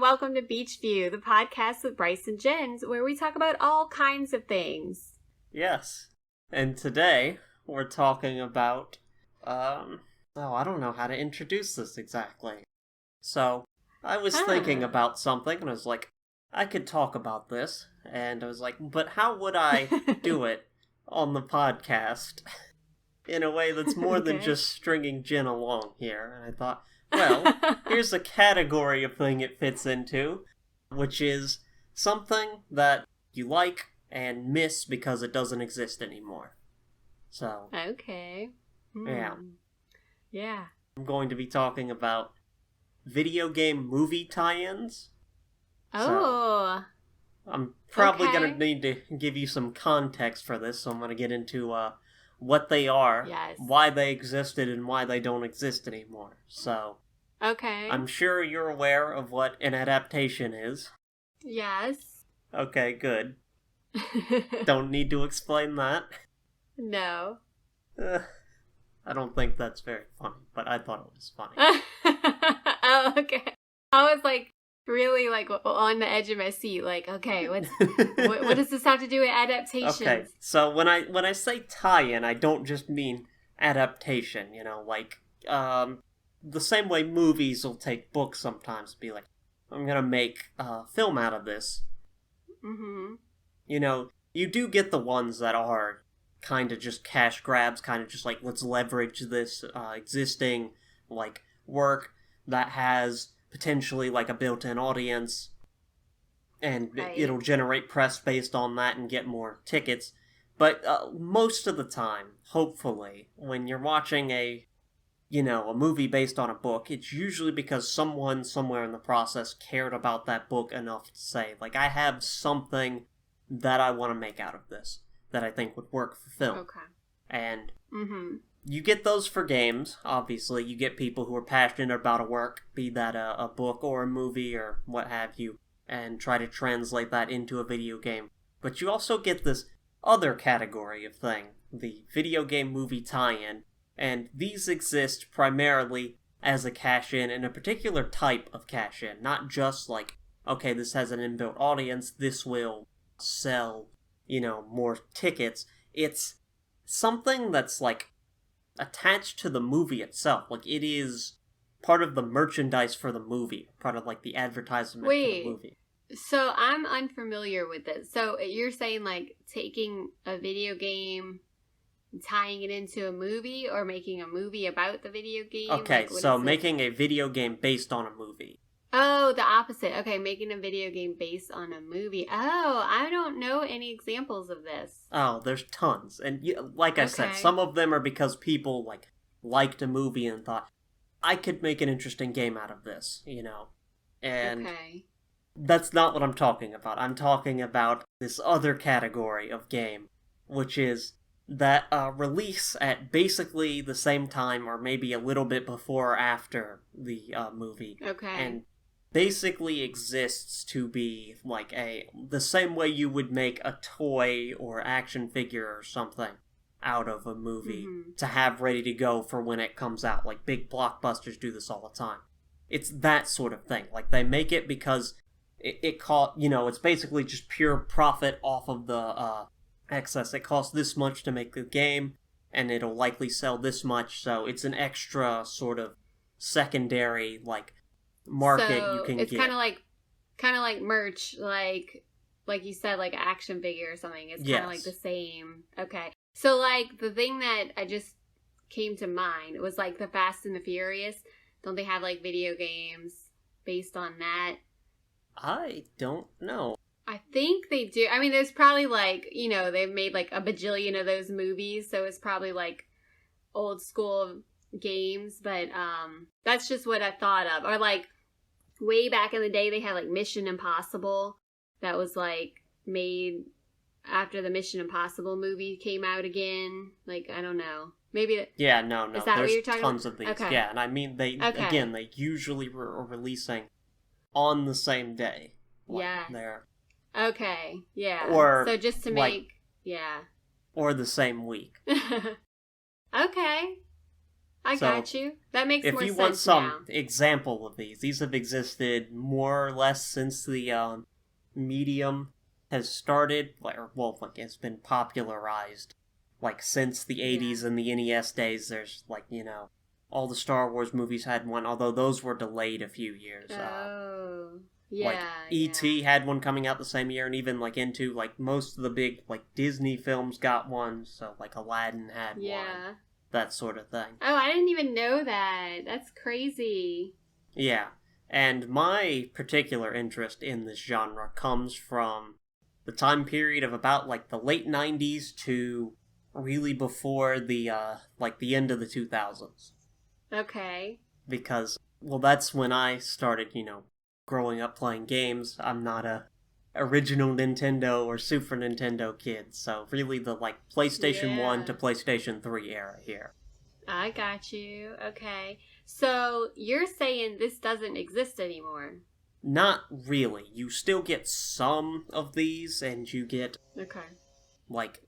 welcome to Beach View, the podcast with Bryce and Jen, where we talk about all kinds of things. Yes. And today, we're talking about, I don't know how to introduce this exactly. So, I was thinking about something, and I was like, I could talk about this, and I was like, but how would I do it on the podcast in a way that's more than just stringing Jen along here? And I thought, well, here's a category of thing it fits into, which is something that you like and miss because it doesn't exist anymore. So. Okay. Yeah. Yeah. I'm going to be talking about video game movie tie-ins. Oh. So I'm probably going to need to give you some context for this, so I'm going to get into what they are, why they existed, and why they don't exist anymore. So, I'm sure you're aware of what an adaptation is. Yes. Okay, good. Don't need to explain that. No. I don't think that's very funny, but I thought it was funny. Oh, okay. I was really on the edge of my seat. Okay, what does this have to do with adaptations? Okay, so when I say tie-in, I don't just mean adaptation. The same way movies will take books sometimes, be like, I'm gonna make a film out of this. Mm-hmm. You do get the ones that are kind of just cash grabs, kind of just like, let's leverage this existing work that has potentially a built-in audience, and it'll generate press based on that and get more tickets. But most of the time, hopefully, when you're watching a movie based on a book, it's usually because someone somewhere in the process cared about that book enough to say, I have something that I want to make out of this that I think would work for film. Okay. And you get those for games, obviously. You get people who are passionate about a work, be that a book or a movie or what have you, and try to translate that into a video game. But you also get this other category of thing, the video game movie tie-in, and these exist primarily as a cash-in and a particular type of cash-in, not just okay, this has an inbuilt audience, this will sell, more tickets. It's something that's attached to the movie itself. It is part of the merchandise for the movie, part of the advertisement for the movie. So I'm unfamiliar with this. So you're saying taking a video game, tying it into a movie, or making a movie about the video game? Okay, so making a video game based on a movie. Oh, the opposite. Okay, making a video game based on a movie. Oh, I don't know any examples of this. Oh, there's tons. And I said, some of them are because people liked a movie and thought, I could make an interesting game out of this, And that's not what I'm talking about. I'm talking about this other category of game, which is that release at basically the same time or maybe a little bit before or after the movie. Okay. And basically exists to be the same way you would make a toy or action figure or something out of a movie to have ready to go for when it comes out. Big blockbusters do this all the time. It's that sort of thing. They make it because it's basically just pure profit off of the excess. It costs this much to make the game, and it'll likely sell this much, so it's an extra sort of secondary market you can get. It's kind of like merch, like you said, action figure or something. It's kind of the same. Okay, so the thing that I just came to mind was the Fast and the Furious. Don't they have video games based on that? I don't know. I think they do. I mean, there's probably they've made a bajillion of those movies, so it's probably old school games, but that's just what I thought of. Or way back in the day, they had Mission Impossible that was made after the Mission Impossible movie came out again. I don't know. Maybe yeah, no. Is that There's what you're talking tons about? of these. Okay. Yeah, and I mean they usually are releasing on the same day. They're okay. Yeah. Or so just to make or the same week. Okay. I So, got you. That makes if more you sense want some now. example of these have existed more or less since the medium has started, or, well, like, it's been popularized. Like, since the Yeah. 80s and the NES days, there's, like, all the Star Wars movies had one, although those were delayed a few years. Oh. Like, Yeah, E.T. yeah. had one coming out the same year, and even, like, into, like, most of the big, like, Disney films got one, so, like, Aladdin had one. Yeah. That sort of thing. Oh, I didn't even know that. That's crazy. Yeah. And my particular interest in this genre comes from the time period of about, like, the late 90s to really before the end of the 2000s. Okay. Because, well, that's when I started, growing up playing games. I'm not a original Nintendo or Super Nintendo kid, so really the, like, PlayStation 1 to Yeah. PlayStation 3 era here. I got you. Okay. So you're saying this doesn't exist anymore? Not really. You still get some of these, and you get, Okay. like,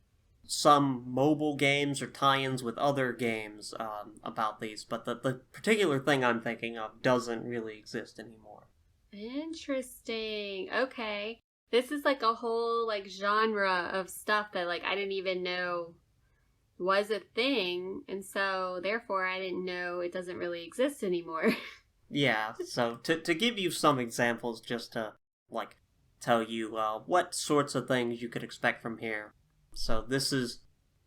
some mobile games or tie-ins with other games about these, but the particular thing I'm thinking of doesn't really exist anymore. Interesting. Okay. This is like a whole like genre of stuff that like I didn't even know was a thing, and so therefore I didn't know it doesn't really exist anymore. Yeah, so to give you some examples, just to, like, tell you what sorts of things you could expect from here. So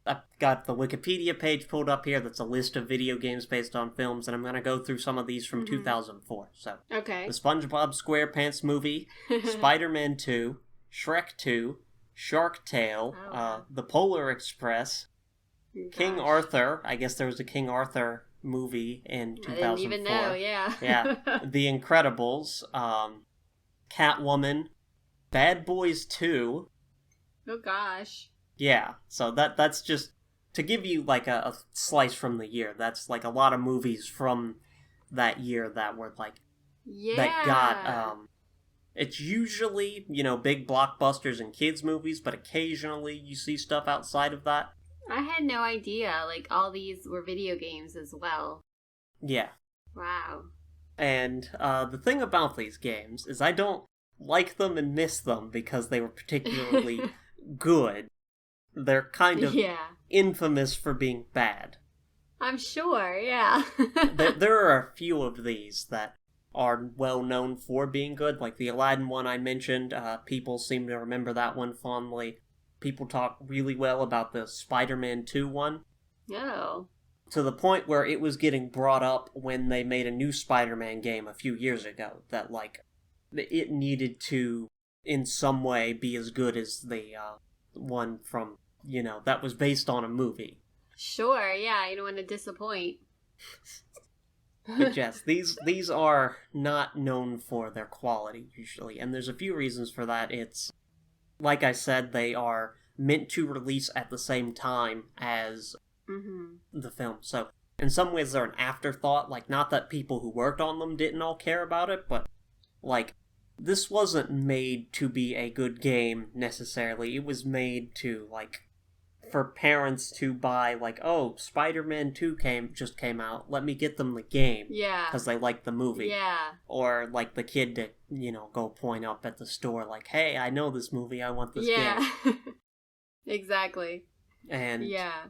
I've got the Wikipedia page pulled up here that's a list of video games based on films, and I'm going to go through some of these from 2004. So, Okay. the SpongeBob SquarePants movie, Spider-Man 2, Shrek 2, Shark Tale, Oh, wow. The Polar Express, King Gosh. Arthur. I guess there was a King Arthur movie in 2004. I didn't even know, yeah. Yeah. The Incredibles, Catwoman, Bad Boys 2. Oh gosh. Yeah, so that's just to give you like a slice from the year. That's like a lot of movies from that year that were like Yeah. that got it's usually, big blockbusters and kids movies, but occasionally you see stuff outside of that. I had no idea like all these were video games as well. Yeah. Wow. And the thing about these games is I don't like them and miss them because they were particularly good. They're kind of infamous for being bad. I'm sure, yeah. There are a few of these that are well known for being good, like the Aladdin one I mentioned. People seem to remember that one fondly. People talk really well about the Spider-Man 2 one. Oh. To the point where it was getting brought up when they made a new Spider-Man game a few years ago, that, like, it needed to, in some way, be as good as the one from, that was based on a movie. Sure, yeah, you don't want to disappoint. But yes, these are not known for their quality, usually, and there's a few reasons for that. It's, like I said, they are meant to release at the same time as the film. So, in some ways, they're an afterthought. Like, not that people who worked on them didn't all care about it, but, like, this wasn't made to be a good game, necessarily. It was made to, like, for parents to buy, like, oh, Spider-Man 2 just came out, let me get them the game. Yeah. Because they like the movie. Yeah. Or, like, the kid to, go point up at the store, like, hey, I know this movie, I want this game. Exactly. And yeah.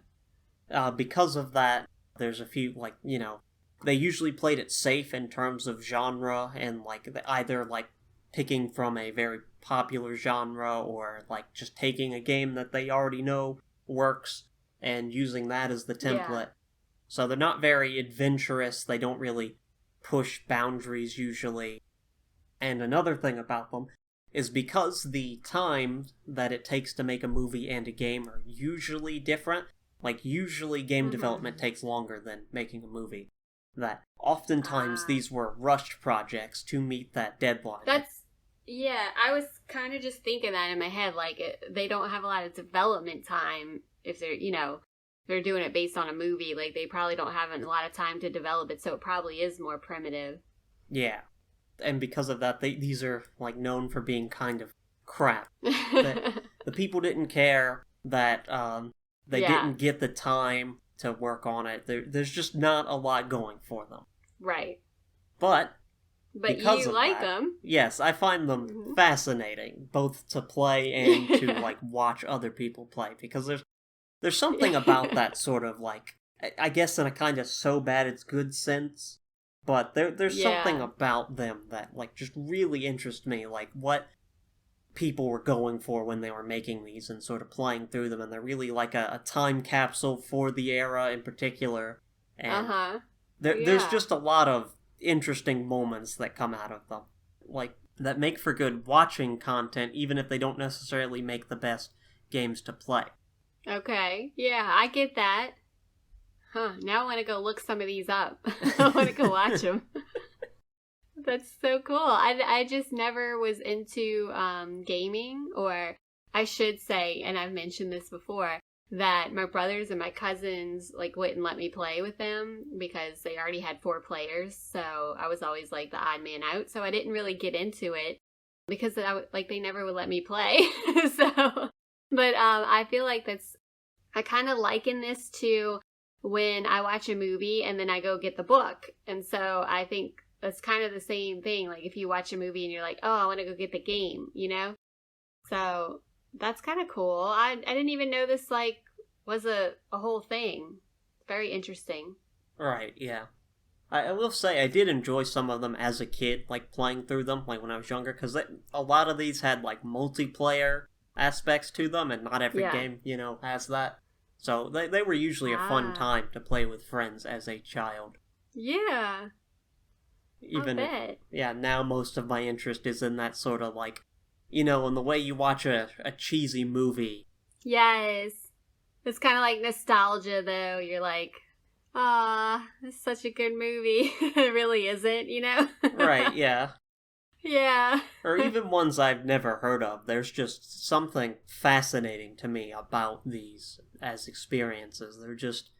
Because of that, there's a few, like, they usually played it safe in terms of genre, and, like, either, like, picking from a very popular genre, or, like, just taking a game that they already know works, and using that as the template. Yeah. So they're not very adventurous, they don't really push boundaries, usually. And another thing about them is because the time that it takes to make a movie and a game are usually different, like, usually game development takes longer than making a movie, that oftentimes these were rushed projects to meet that deadline. Yeah, I was kind of just thinking that in my head, like, they don't have a lot of development time if they're, they're doing it based on a movie. Like, they probably don't have a lot of time to develop it, so it probably is more primitive. Yeah. And because of that, these are, like, known for being kind of crap. The people didn't care that they didn't get the time to work on it. There's just not a lot going for them. Right. But you like them. Yes, I find them fascinating, both to play and to like watch other people play, because there's something about that sort of like, I guess in a kind of so bad it's good sense, but there's something about them that like just really interests me, like what people were going for when they were making these and sort of playing through them, and they're really like a time capsule for the era in particular, and there's just a lot of interesting moments that come out of them, like that make for good watching content, even if they don't necessarily make the best games to play. Okay, yeah, I get that. Now I want to go look some of these up. I want to go watch them. That's so cool. I just never was into gaming, or I should say, and I've mentioned this before, that my brothers and my cousins like wouldn't let me play with them because they already had 4 players. So I was always like the odd man out. So I didn't really get into it because they never would let me play. But I feel like I kind of liken this to when I watch a movie and then I go get the book. And so I think that's kind of the same thing. Like if you watch a movie and you're like, oh, I want to go get the game, you know? So that's kind of cool. I didn't even know this like was a whole thing. Very interesting. Right, yeah. I will say I did enjoy some of them as a kid, like playing through them, like when I was younger, because a lot of these had like multiplayer aspects to them, and not every game, has that. So they were usually a fun time to play with friends as a child. Yeah. Even if, now most of my interest is in that sort of like, in the way you watch a cheesy movie. Yes. It's kind of like nostalgia, though. You're like, this is such a good movie. It really isn't, Right, yeah. Yeah. Or even ones I've never heard of. There's just something fascinating to me about these as experiences. They're just,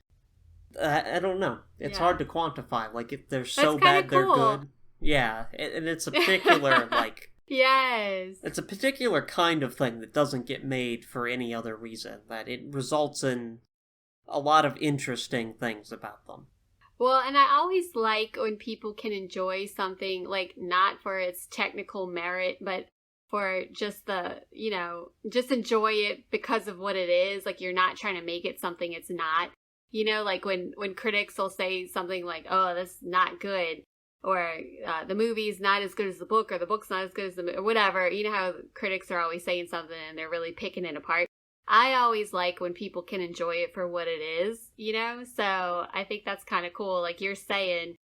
I don't know. It's hard to quantify. Like, if they're so bad, they're good. Yeah, and it's a particular, like... Yes. It's a particular kind of thing that doesn't get made for any other reason. That it results in a lot of interesting things about them. Well, and I always like when people can enjoy something, like, not for its technical merit, but for just just enjoy it because of what it is. Like, you're not trying to make it something it's not. Like when critics will say something like, oh, that's not good, or the movie's not as good as the book, or the book's not as good as the movie, or whatever. You know how critics are always saying something and they're really picking it apart. I always like when people can enjoy it for what it is, So I think that's kind of cool. Like you're saying,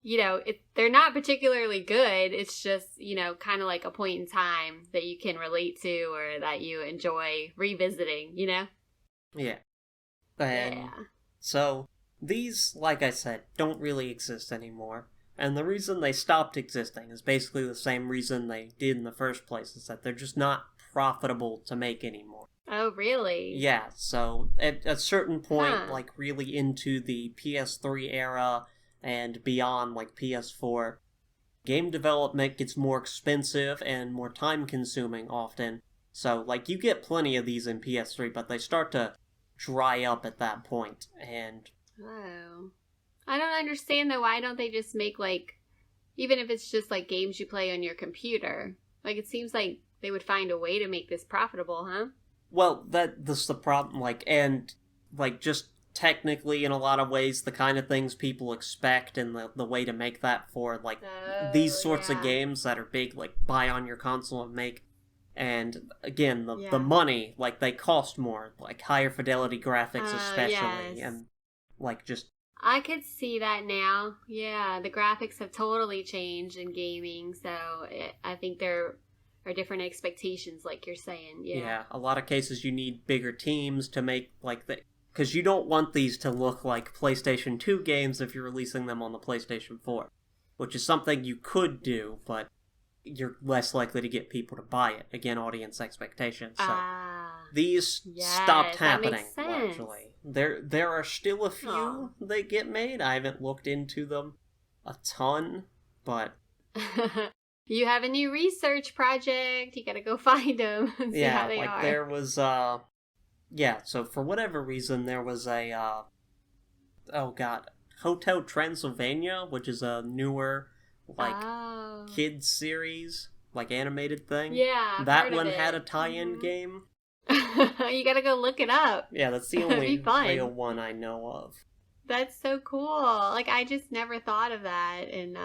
they're not particularly good. It's just, kind of like a point in time that you can relate to or that you enjoy revisiting, Yeah. So these, like I said, don't really exist anymore. And the reason they stopped existing is basically the same reason they did in the first place, is that they're just not profitable to make anymore. Oh, really? Yeah, so at a certain point, like really into the PS3 era and beyond, like PS4, game development gets more expensive and more time-consuming often. So, like, you get plenty of these in PS3, but they start to dry up at that point, and... Oh. I don't understand, though. Why don't they just make, like, even if it's just, like, games you play on your computer? Like, it seems like they would find a way to make this profitable, huh? Well, that's the problem, like, and, like, just technically, in a lot of ways, the kind of things people expect and the way to make that for, like, these sorts of games that are big, like, buy on your console and make. And, again, the money, like, they cost more, like, higher fidelity graphics especially, and, like, just... I could see that now. Yeah, the graphics have totally changed in gaming, so I think there are different expectations, like you're saying. Yeah, a lot of cases you need bigger teams to make, like, because you don't want these to look like PlayStation 2 games if you're releasing them on the PlayStation 4, which is something you could do, but you're less likely to get people to buy it. Again, audience expectations. So these stopped happening, largely. There are still a few that get made. I haven't looked into them a ton, but... You have a new research project. You gotta go find them and see how they are. There was, so for whatever reason, there was a oh god, Hotel Transylvania, which is a newer, like, kids series, like, animated thing. Yeah, I've that heard one of it. had a tie-in game. You gotta go look it up. Yeah, that's the only real one I know of. That's so cool. Like, I just never thought of that, and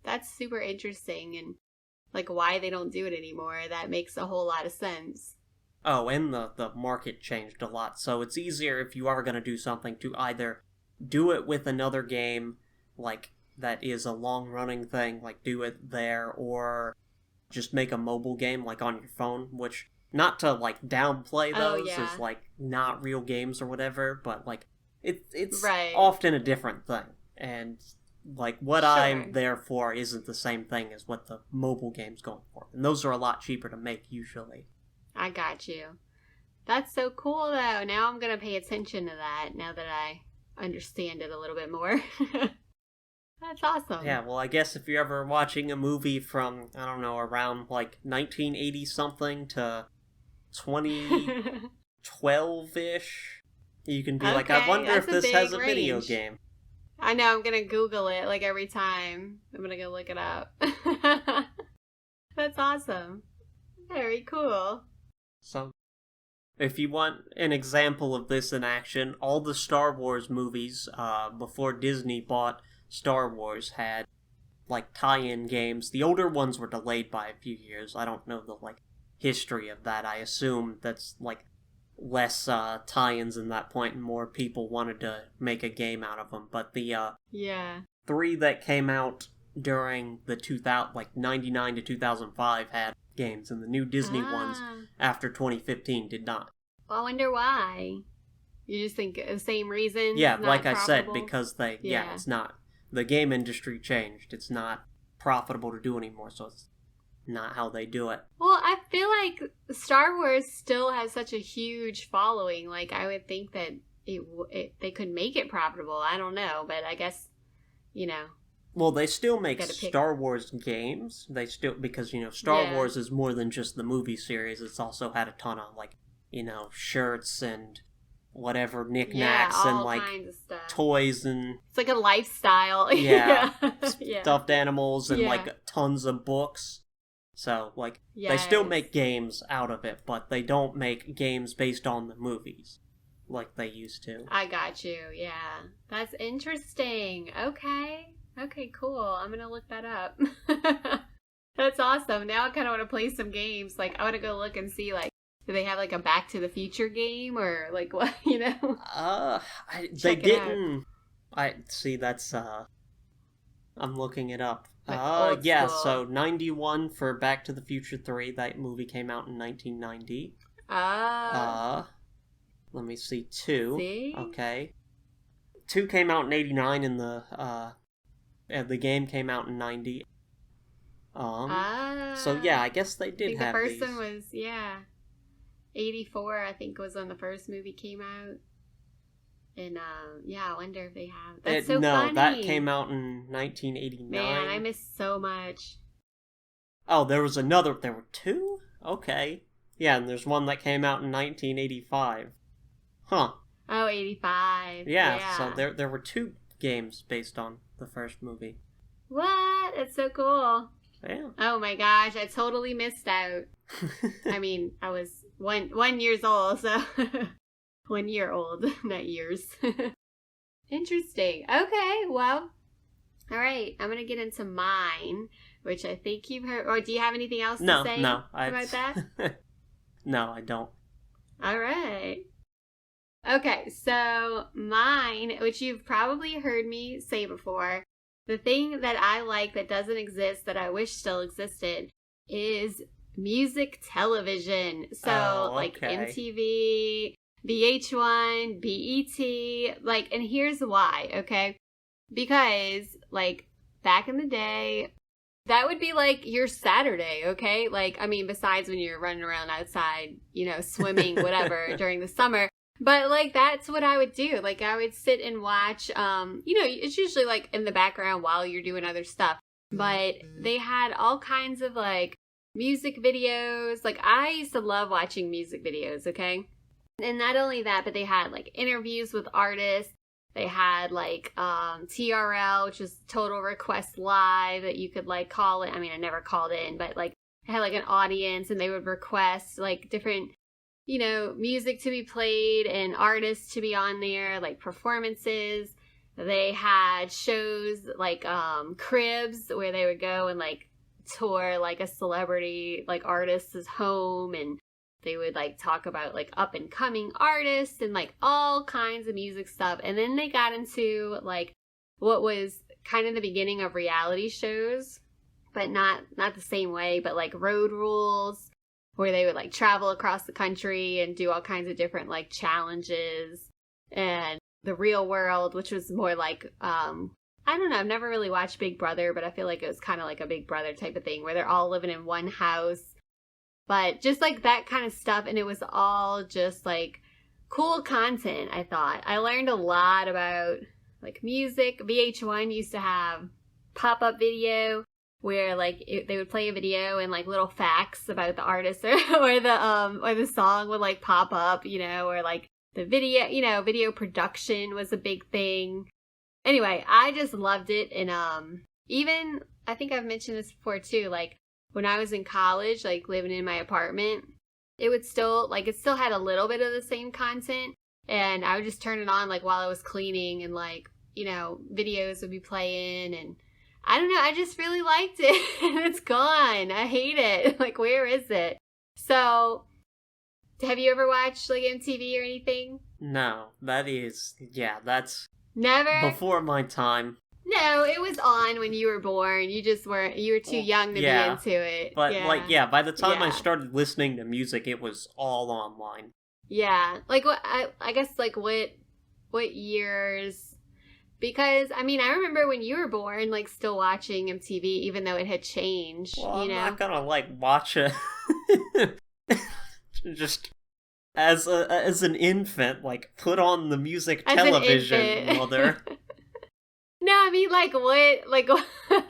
that's super interesting, and like why they don't do it anymore. That makes a whole lot of sense. Oh, and the market changed a lot, so it's easier if you are going to do something to either do it with another game, like, that is a long-running thing, like, do it there, or just make a mobile game, like, on your phone, which, not to, like, downplay those as, like, not real games or whatever, but, like, it's often a different thing, and, like, what I'm there for isn't the same thing as what the mobile game's going for, and those are a lot cheaper to make, usually. I got you. That's so cool, though. Now I'm going to pay attention to that, now that I understand it a little bit more. That's awesome. Yeah, well, I guess if you're ever watching a movie from, I don't know, around, like, 1980-something to 2012-ish, you can be like, I wonder if this has a video game. I know, I'm going to Google it, like, every time. I'm going to go look it up. That's awesome. Very cool. So, if you want an example of this in action, all the Star Wars movies, before Disney bought Star Wars, had, like, tie-in games. The older ones were delayed by a few years. I don't know the, like, history of that. I assume that's, like, less tie-ins in that point and more people wanted to make a game out of them. But the, 3 that came out during the 99 to 2005 had games, and the new Disney ones after 2015 did not. Well, I wonder why. You just think the same reason? Yeah, like I said, because it's not. The game industry changed. It's not profitable to do anymore, so it's not how they do it. Well, I feel like Star Wars still has such a huge following. Like, I would think that they could make it profitable. I don't know, but I guess, you know. Well, they still make Star Wars games. They still, because, you know, Star Wars is more than just the movie series. It's also had a ton of, like, you know, shirts and whatever, knickknacks and, like, toys and... It's like a lifestyle. Stuffed animals and, like, tons of books. So, like, they still make games out of it, but they don't make games based on the movies like they used to. I got you, yeah. That's interesting. Okay, cool. I'm gonna look that up. That's awesome. Now I kind of want to play some games. Like, I want to go look and see, like, do they have, like, a Back to the Future game or, like, what, you know? They didn't. See, that's, I'm looking it up. So 91 for Back to the Future 3. That movie came out in 1990. Let me see, 2. See? Okay. 2 came out in 89 and the game came out in 90. So yeah, I guess they did have these. The first one was, 84, I think, was when the first movie came out. And, I wonder if they have... That's so funny. No, that came out in 1989. Man, I missed so much. Oh, there were 2? Okay. Yeah, and there's one that came out in 1985. Huh. Oh, 85. Yeah, so there were 2 games based on the first movie. What? That's so cool. Yeah. Oh my gosh, I totally missed out. I mean, I was 1 years old, so 1 year old, not years. Interesting. Okay, well, all right. I'm gonna get into mine, which I think you've heard. Or do you have anything else to say about that? No, I don't. All right. Okay, so mine, which you've probably heard me say before, the thing that I like that doesn't exist that I wish still existed is music television. So, like MTV, VH1, BET, like, and here's why, okay? Because, like, back in the day, that would be, like, your Saturday, okay? Like, I mean, besides when you're running around outside, you know, swimming, whatever, during the summer. But, like, that's what I would do. Like, I would sit and watch, you know, it's usually, like, in the background while you're doing other stuff. But they had all kinds of, like, music videos. Like, I used to love watching music videos, okay? And not only that, but they had, like, interviews with artists. They had like TRL, which was Total Request Live, that you could like call it. I mean, I never called in, but like it had like an audience and they would request like different, music to be played and artists to be on there, like performances. They had shows like Cribs, where they would go and like tour like a celebrity like artist's home, and they would like talk about like up and coming artists and like all kinds of music stuff. And then they got into like what was kind of the beginning of reality shows, but not the same way, but like Road Rules, where they would like travel across the country and do all kinds of different like challenges. And The Real World, which was more like I don't know, I've never really watched Big Brother, but I feel like it was kind of like a Big Brother type of thing where they're all living in one house. But just like that kind of stuff, and it was all just like cool content, I thought. I learned a lot about like music. VH1 used to have pop-up video where like they would play a video and like little facts about the artist or the song would like pop up, or like the video, video production was a big thing. Anyway, I just loved it. And even, I think I've mentioned this before too, like when I was in college, like living in my apartment, it still had a little bit of the same content. And I would just turn it on like while I was cleaning, and like, videos would be playing, and I don't know, I just really liked it. And it's gone. I hate it. Like, where is it? So, have you ever watched like MTV or anything? No, that's never before my time. No, it was on when you were born. You were too young to be into it. But by the time I started listening to music, it was all online. Yeah. Like what I guess like what years? Because I mean, I remember when you were born, like still watching MTV, even though it had changed. Well, I'm not gonna like watch it just as an infant, like put on the music as television, mother. No, I mean, like, what,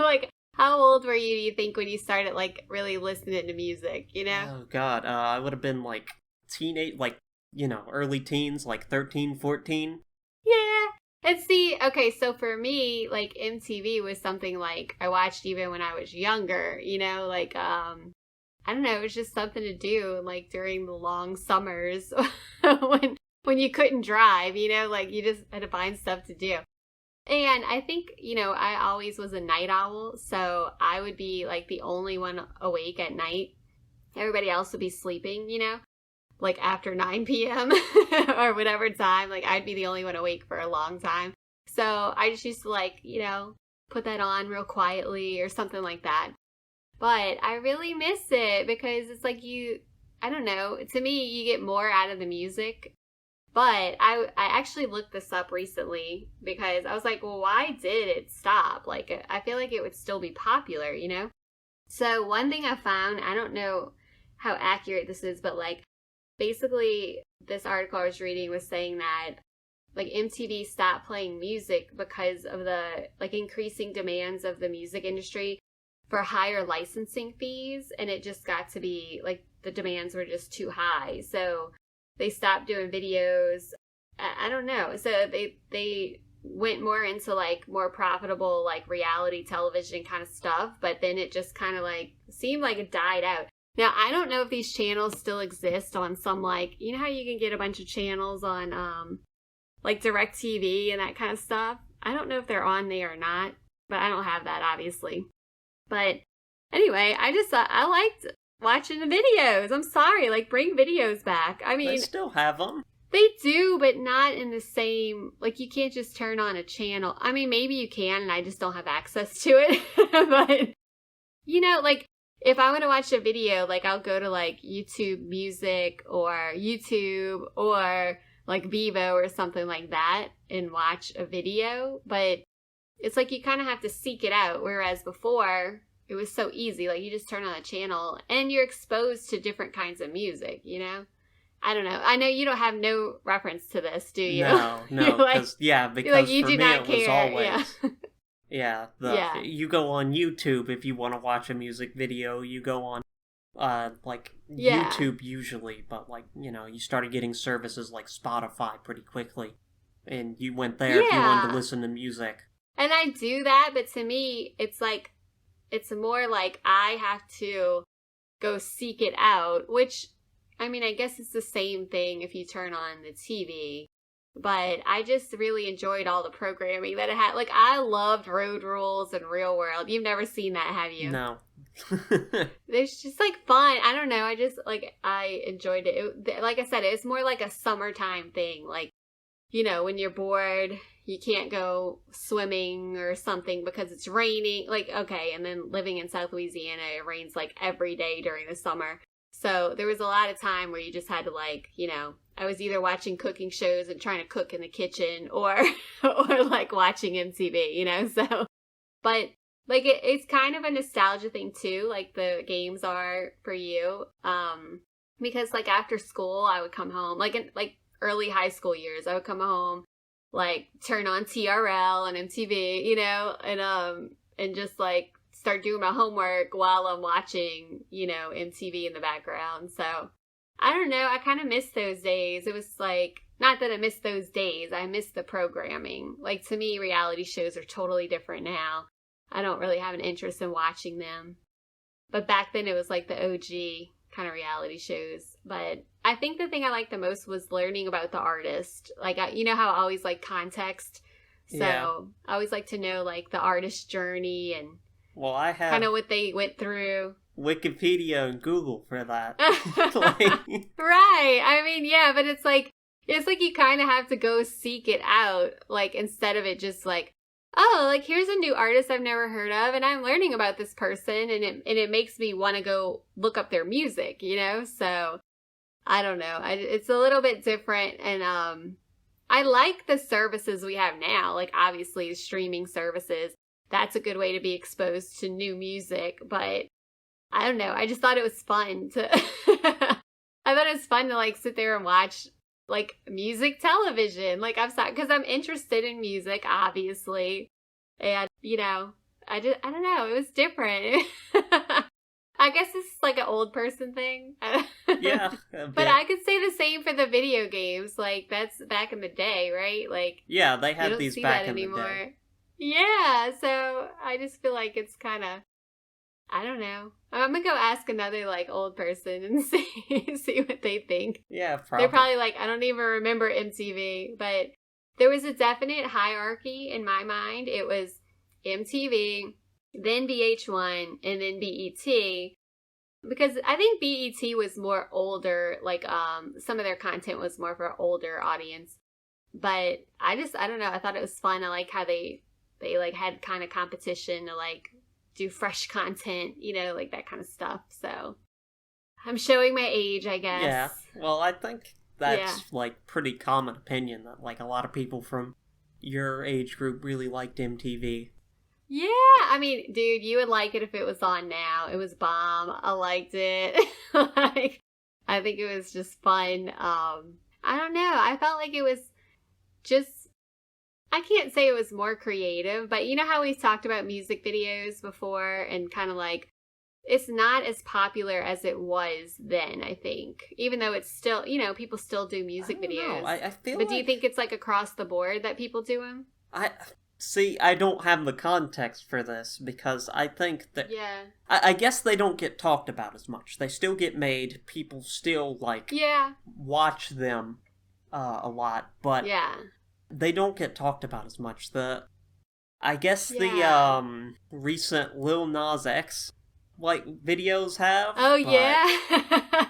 like, how old were you, do you think, when you started, like, really listening to music, Oh, God, I would have been, like, teenage, like, early teens, like 13, 14. Yeah, and see, okay, so for me, like, MTV was something, like, I watched even when I was younger, like, I don't know, it was just something to do, like, during the long summers when you couldn't drive, like, you just had to find stuff to do. And I think, I always was a night owl, so I would be, like, the only one awake at night. Everybody else would be sleeping, like, after 9 p.m. or whatever time. Like, I'd be the only one awake for a long time. So I just used to, like, put that on real quietly or something like that. But I really miss it because it's like I don't know, to me, you get more out of the music. But I actually looked this up recently because I was like, well, why did it stop? Like, I feel like it would still be popular, So one thing I found, I don't know how accurate this is, but like, basically this article I was reading was saying that like MTV stopped playing music because of the like increasing demands of the music industry for higher licensing fees. And it just got to be like the demands were just too high. So they stopped doing videos. I don't know. So they went more into like more profitable like reality television kind of stuff, but then it just kind of like seemed like it died out. Now, I don't know if these channels still exist on some like, how you can get a bunch of channels on like DirecTV and that kind of stuff. I don't know if they're on there or not, but I don't have that obviously. But anyway, I just I liked watching the videos. I'm sorry, like bring videos back. I mean, they still have them. They do, but not in the same, like you can't just turn on a channel. I mean, maybe you can and I just don't have access to it. But like if I want to watch a video, like I'll go to like YouTube Music or YouTube or like Vivo or something like that and watch a video. But it's like you kind of have to seek it out, whereas before it was so easy. Like, you just turn on a channel and you're exposed to different kinds of music, I don't know. I know you don't have no reference to this, do you? No, because like, you for do me not it care. was always... Yeah. You go on YouTube if you want to watch a music video. You go on, YouTube usually, but, like, you started getting services like Spotify pretty quickly. and you went there if you wanted to listen to music. And I do that, but to me, it's like, it's more like I have to go seek it out, which, I mean, I guess it's the same thing if you turn on the TV. But I just really enjoyed all the programming that it had. Like, I loved Road Rules and Real World. You've never seen that, have you? No. It's just, like, fun. I don't know. I just, like, I enjoyed it. Like I said, it's more like a summertime thing. Like, you know, when you're bored, you can't go swimming or something because it's raining. Like, okay, and then living in South Louisiana, it rains, like, every day during the summer. So there was a lot of time where you just had to, like, you know, I was either watching cooking shows and trying to cook in the kitchen or like watching MTV, you know, so, but like it's kind of a nostalgia thing too, like the games are for you, because like after school I would come home, like in like early high school years, I would come home, like turn on TRL and MTV, you know, and just like start doing my homework while I'm watching, you know, MTV in the background. So I don't know. I kind of miss those days. It was like, not that I miss those days. I miss the programming. Like, to me, reality shows are totally different now. I don't really have an interest in watching them. But back then, it was like the OG kind of reality shows. But I think the thing I liked the most was learning about the artist. Like, you know how I always like context? So I always like to know, like, the artist's journey and I have kind of what they went through. Wikipedia and Google for that. Right. I mean, yeah, but it's like you kind of have to go seek it out, like, instead of it just like, oh, like, here's a new artist I've never heard of, and I'm learning about this person, and it makes me want to go look up their music, you know? So, I don't know. It's a little bit different, and I like the services we have now, like, obviously, streaming services. That's a good way to be exposed to new music, but I don't know. I just thought it was fun to, I thought it was fun to like sit there and watch like music television. Like because I'm interested in music, obviously. And, you know, I don't know. It was different. I guess this is like an old person thing. Yeah. But I could say the same for the video games. Like that's back in the day, right? Like, yeah, they had these back in anymore. the day. Yeah. So I just feel like it's kind of, I don't know. I'm gonna go ask another like old person and see what they think. Yeah, probably. They're probably like, I don't even remember MTV, but there was a definite hierarchy in my mind. It was MTV, then VH1, and then BET. Because I think BET was more older, like some of their content was more for older audience. But I don't know. I thought it was fun. I like how they like had kind of competition to like do fresh content, you know, like that kind of stuff. So I'm showing my age, I guess. Yeah. Well, I think that's like pretty common opinion that like a lot of people from your age group really liked MTV. Yeah, I mean, dude, you would like it if it was on now. It was bomb. I liked it. Like, I think it was just fun. I don't know. I felt like it was just, I can't say it was more creative, but you know how we've talked about music videos before and kind of like, it's not as popular as it was then, I think. Even though it's still, you know, people still do music videos. I feel but do you think it's like across the board that people do them? I don't have the context for this because I think that... Yeah. I guess they don't get talked about as much. They still get made. People still, like, watch them a lot, but... Yeah. They don't get talked about as much. I guess the recent Lil Nas X like videos have. Oh yeah,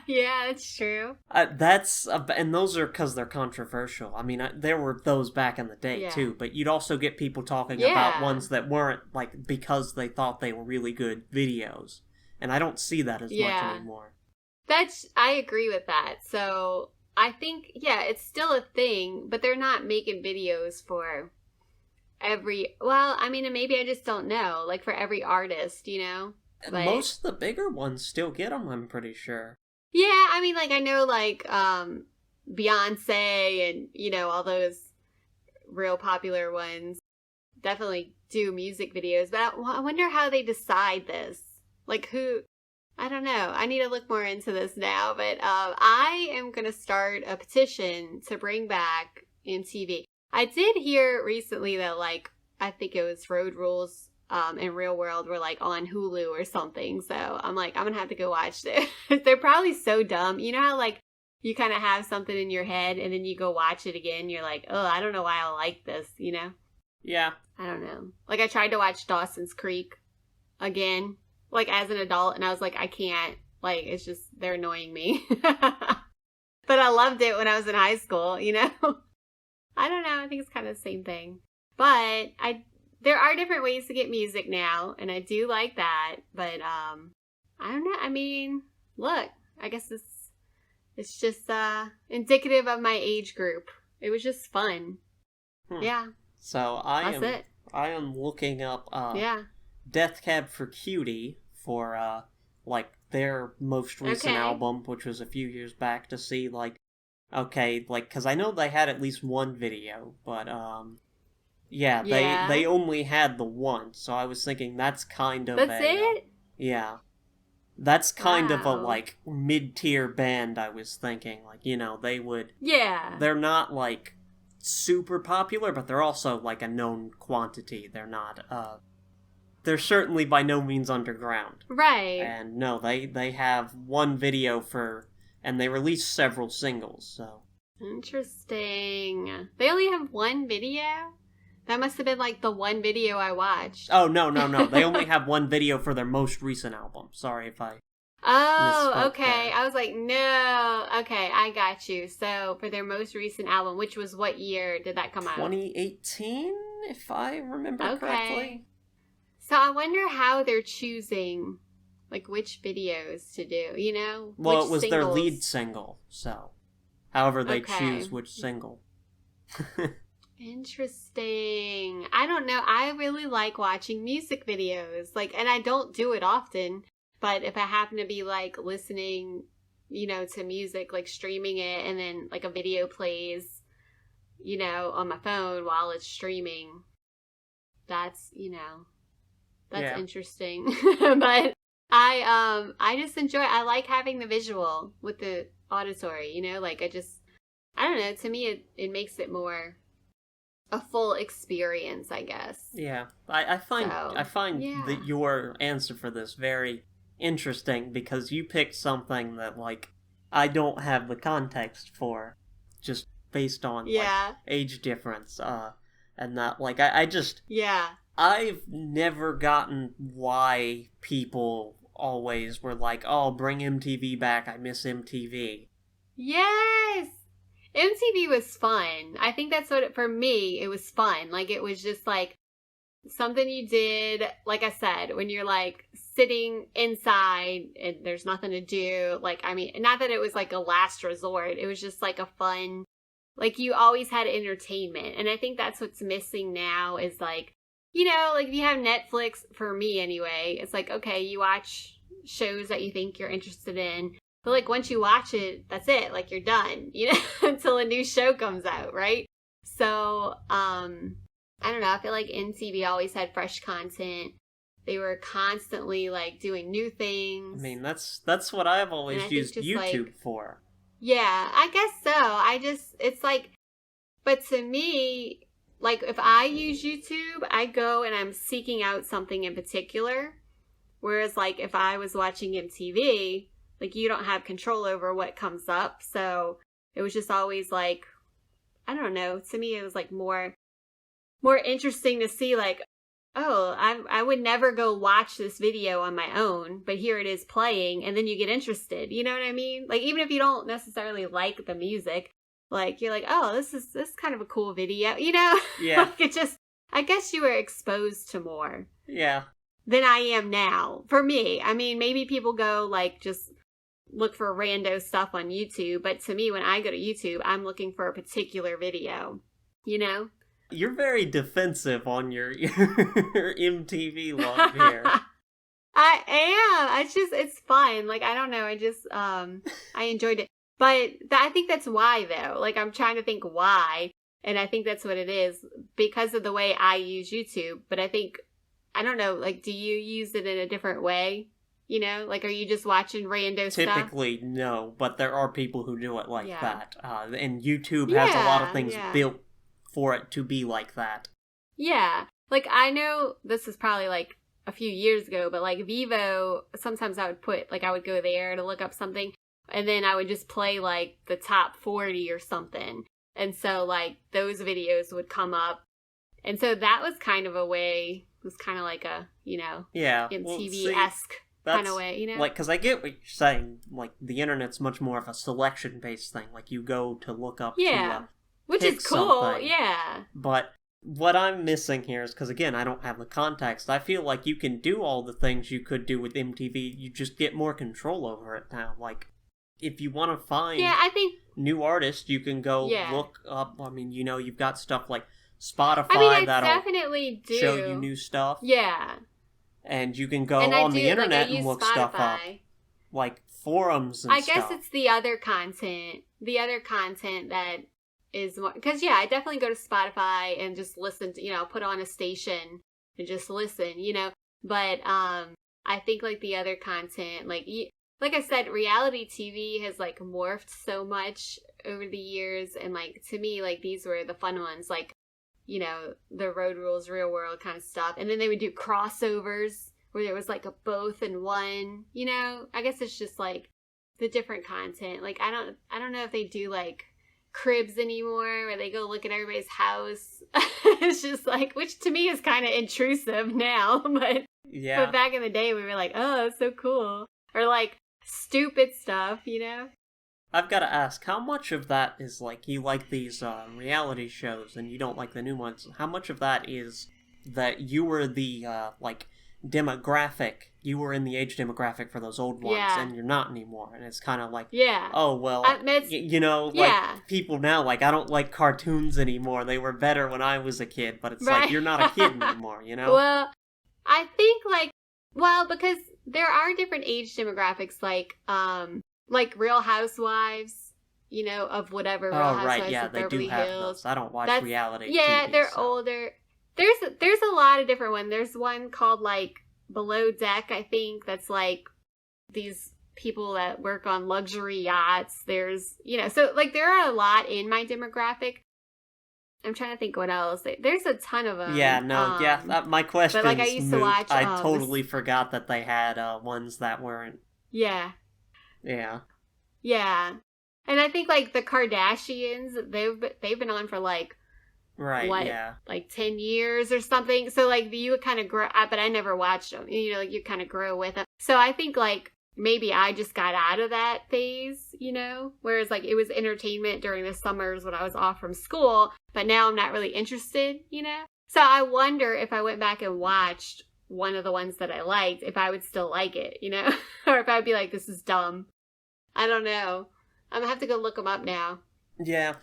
yeah, that's true. And those are because they're controversial. I mean, there were those back in the day too, but you'd also get people talking about ones that weren't like because they thought they were really good videos, and I don't see that as much anymore. I agree with that. So I think, it's still a thing, but they're not making videos for and maybe I just don't know, like for every artist, you know? But most of the bigger ones still get them, I'm pretty sure. Yeah, I mean, like, I know, like, Beyonce and, you know, all those real popular ones definitely do music videos, but I wonder how they decide this. Like, I don't know. I need to look more into this now, but I am going to start a petition to bring back MTV. I did hear recently that, like, I think it was Road Rules and Real World were, like, on Hulu or something. So I'm like, I'm going to have to go watch it. They're probably so dumb. You know how, like, you kind of have something in your head and then you go watch it again. You're like, oh, I don't know why I like this, you know? Yeah. I don't know. Like, I tried to watch Dawson's Creek again, like, as an adult, and I was like, I can't. Like, it's just, they're annoying me. But I loved it when I was in high school, you know? I don't know. I think it's kind of the same thing. But there are different ways to get music now, and I do like that. But I don't know. I mean, look, I guess it's just indicative of my age group. It was just fun. Yeah. So I am looking up Death Cab for Cutie for like their most recent album, which was a few years back, to see like, okay, like, because I know they had at least one video, but they only had the one, so I was thinking that's kind of it? Yeah. That's kind of a, like, mid-tier band, I was thinking. Like, you know, they would... Yeah. They're not, like, super popular, but they're also, like, a known quantity. They're not, they're certainly by no means underground. Right. And no, they have one video and they released several singles, so... Interesting. They only have one video? That must have been, like, the one video I watched. Oh, no. They only have one video for their most recent album. Sorry if I misspoke okay. there. I was like, no. Okay, I got you. So, for their most recent album, which was what year did that come out? 2018, if I remember correctly. So, I wonder how they're choosing, like, which videos to do, you know? Well, which it was singles. their lead single, so... However they choose which single. Interesting. I don't know. I really like watching music videos. Like, and I don't do it often, but if I happen to be like listening, you know, to music, like streaming it, and then like a video plays, you know, on my phone while it's streaming, that's, you know, that's interesting. But I just enjoy it. I like having the visual with the auditory, you know, like I don't know, to me it makes it more a full experience, I guess. Yeah. I find that your answer for this very interesting, because you picked something that, like, I don't have the context for, just based on like, age difference, and that, like, I just... Yeah. I've never gotten why people always were like, oh, bring MTV back, I miss MTV. Yes! MTV was fun. I think that's what, for me, it was fun. Like, it was just, like, something you did, like I said, when you're, like, sitting inside and there's nothing to do. Like, I mean, not that it was, like, a last resort. It was just, like, a fun, like, you always had entertainment. And I think that's what's missing now is, like, you know, like, if you have Netflix, for me anyway, it's like, okay, you watch shows that you think you're interested in. But, like, once you watch it, that's it. Like, you're done, you know, until a new show comes out, right? So, I don't know. I feel like MTV always had fresh content. They were constantly, like, doing new things. I mean, that's what I've always used YouTube for. Yeah, I guess so. It's like, but to me, like, if I use YouTube, I go and I'm seeking out something in particular. Whereas, like, if I was watching MTV... like, you don't have control over what comes up. So it was just always like, I don't know. To me, it was like more interesting to see, like, oh, I would never go watch this video on my own, but here it is playing, and then you get interested. You know what I mean? Like, even if you don't necessarily like the music, like, you're like, oh, this is kind of a cool video, you know? Yeah. Like, it just, I guess you were exposed to more. Yeah. Than I am now. For me. I mean, maybe people go, like, just look for rando stuff on YouTube, but to me, when I go to YouTube, I'm looking for a particular video, you know? You're very defensive on your MTV love here. I am. It's fun. Like, I don't know. I enjoyed it. But I think that's why, though. Like, I'm trying to think why, and I think that's what it is, because of the way I use YouTube. But I think, I don't know, like, do you use it in a different way? You know, like, are you just watching rando stuff? Typically, no, but there are people who do it like that. And YouTube has a lot of things built for it to be like that. Yeah. Like, I know this is probably, like, a few years ago, but, like, Vivo, sometimes I would go there to look up something, and then I would just play, like, the top 40 or something. And so, like, those videos would come up. And so that was kind of a way, it was kind of like a, yeah, MTV-esque kind of way, Like, because I get what you're saying. Like, the internet's much more of a selection-based thing. Like, you go to look up which is cool, something. yeah. But what I'm missing here is, because again, I don't have the context, I feel like you can do all the things you could do with MTV, you just get more control over it now. Like, if you want to find I think new artists, you can go look up, you've got stuff like Spotify that'll definitely show you new stuff. Yeah. And you can go on the internet and look Spotify. Stuff up. Like forums and stuff. I guess it's the other content that is more, because I definitely go to Spotify and just listen to, put on a station and just listen, but I think like the other content, like I said, reality TV has like morphed so much over the years, and like to me, like these were the fun ones, like the Road Rules Real World kind of stuff, and then they would do crossovers where there was like a both in one, I guess it's just like the different content. Like I don't know if they do like cribs anymore where they go look at everybody's house. It's just like, which to me is kind of intrusive now, but back in the day we were like, oh, that's so cool. Or like stupid stuff, I've got to ask, how much of that is like, you like these reality shows and you don't like the new ones? How much of that is that you were the demographic, you were in the age demographic for those old ones, and you're not anymore, and it's kind of like, oh well, like people now, like, I don't like cartoons anymore, they were better when I was a kid, but it's like, you're not a kid anymore, Well, I think because there are different age demographics, like Real Housewives, of whatever. Real Housewives of they Beverly do have Hills. those. I don't watch reality TV. Yeah, they're older. There's a lot of different ones. There's one called like Below Deck, I think, that's like these people that work on luxury yachts. There's, so like there are a lot in my demographic. I'm trying to think what else. There's a ton of them. Yeah, no, my question is, like I used to watch. I totally forgot that they had ones that weren't. Yeah. Yeah. Yeah, and I think like the Kardashians, they've been on for like. Right, like 10 years or something. So, like, you would kind of grow, but I never watched them. Like, you kind of grow with them. So, I think, like, maybe I just got out of that phase, Whereas, like, it was entertainment during the summers when I was off from school. But now I'm not really interested, So, I wonder if I went back and watched one of the ones that I liked, if I would still like it, Or if I would be like, this is dumb. I don't know. I'm going to have to go look them up now. Yeah.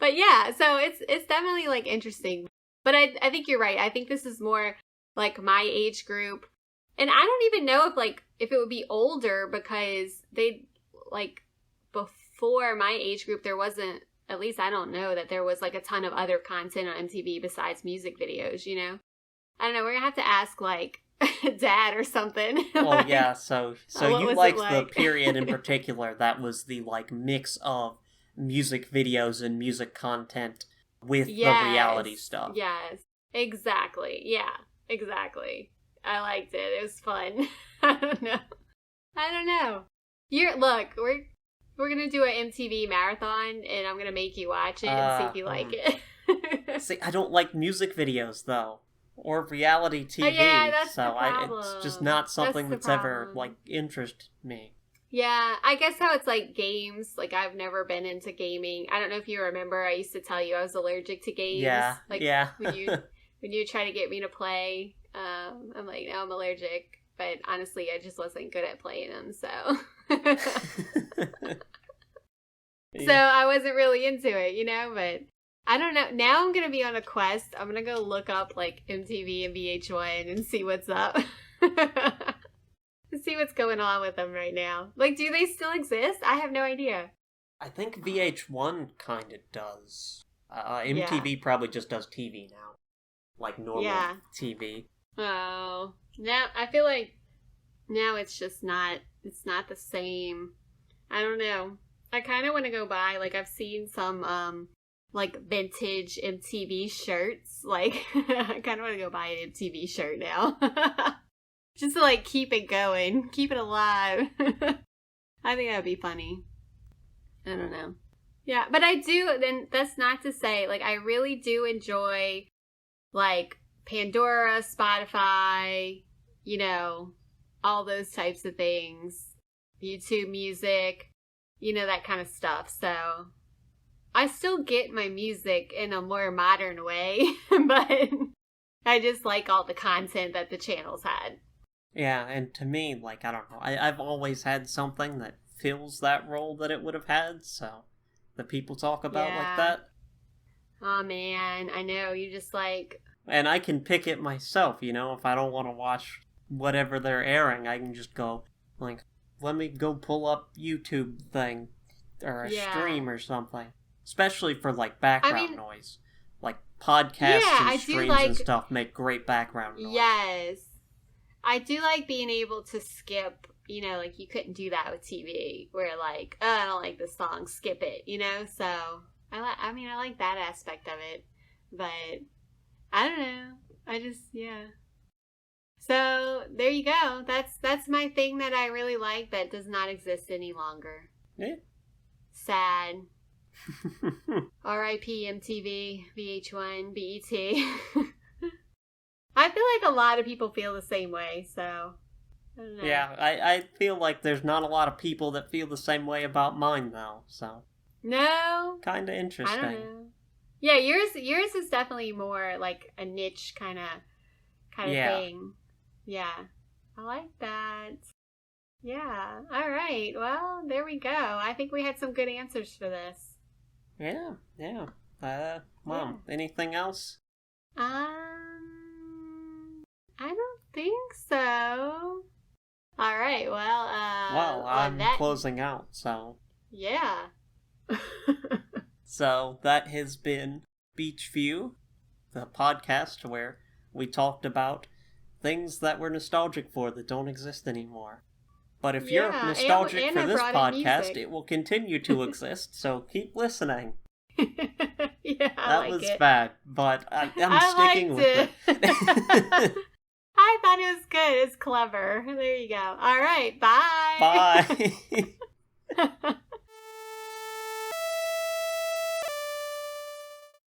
But yeah, so it's definitely like interesting. But I think you're right. I think this is more like my age group. And I don't even know if it would be older, because they like before my age group there wasn't, at least I don't know that there was like a ton of other content on MTV besides music videos, I don't know, we're gonna have to ask like Dad or something. Well, yeah, so you liked the period in particular that was the like mix of music videos and music content with the reality stuff. Yes, exactly. Yeah, exactly. I liked it. It was fun. I don't know. We're gonna do an MTV marathon, and I'm gonna make you watch it and see if you like it. See, I don't like music videos though, or reality TV. That's the problem. It's just not something that's ever like interested me. Yeah, I guess how it's like games. Like, I've never been into gaming. I don't know if you remember, I used to tell you I was allergic to games. Yeah, like, when you try to get me to play, I'm like, no, I'm allergic. But honestly, I just wasn't good at playing them, so. So I wasn't really into it, but I don't know. Now I'm going to be on a quest. I'm going to go look up, like, MTV and VH1 and see what's up. See what's going on with them right now. Like, do they still exist? I have no idea. I think VH1 kind of does. MTV probably just does TV now. Like normal TV. Oh. Now, I feel like now it's just not the same. I don't know. I kind of want to go buy, like, I've seen some like vintage MTV shirts. Like, I kind of want to go buy an MTV shirt now. Just to like keep it going, keep it alive. I think that would be funny. I don't know. Yeah, but I do, and that's not to say, like, I really do enjoy, like, Pandora, Spotify, you know, all those types of things. YouTube music, you know, that kind of stuff. So I still get my music in a more modern way, but I just like all the content that the channels had. Yeah, and to me, like, I don't know, I've always had something that fills that role that it would have had, so the people talk about like that. Oh man, I know, you just like... And I can pick it myself, you know, if I don't want to watch whatever they're airing, I can just go, like, let me go pull up YouTube thing, or a stream or something. Especially for, like, background noise. Like, podcasts and streams and stuff make great background noise. Yes. I do like being able to skip, you know, like you couldn't do that with TV, where like, oh, I don't like this song, skip it, you know? So, I like that aspect of it, but I don't know. I just, yeah. So, there you go. That's my thing that I really like that does not exist any longer. Yeah. Sad. R.I.P. MTV, VH1, BET. I feel like a lot of people feel the same way, so I don't know. Yeah, I feel like there's not a lot of people that feel the same way about mine, though, so. No? Kind of interesting. I don't know. Yeah, yours is definitely more like a niche kind of thing. Yeah. I like that. Yeah. All right. Well, there we go. I think we had some good answers for this. Yeah. Anything else? I don't think so. All right. Well, I'm closing out, so. Yeah. So that has been Beach View, the podcast where we talked about things that we're nostalgic for that don't exist anymore. But if you're nostalgic for this podcast, it will continue to exist, so keep listening. Yeah, that was bad, but I'm sticking with it. I thought it was good. It's clever. There you go. All right. Bye. Bye.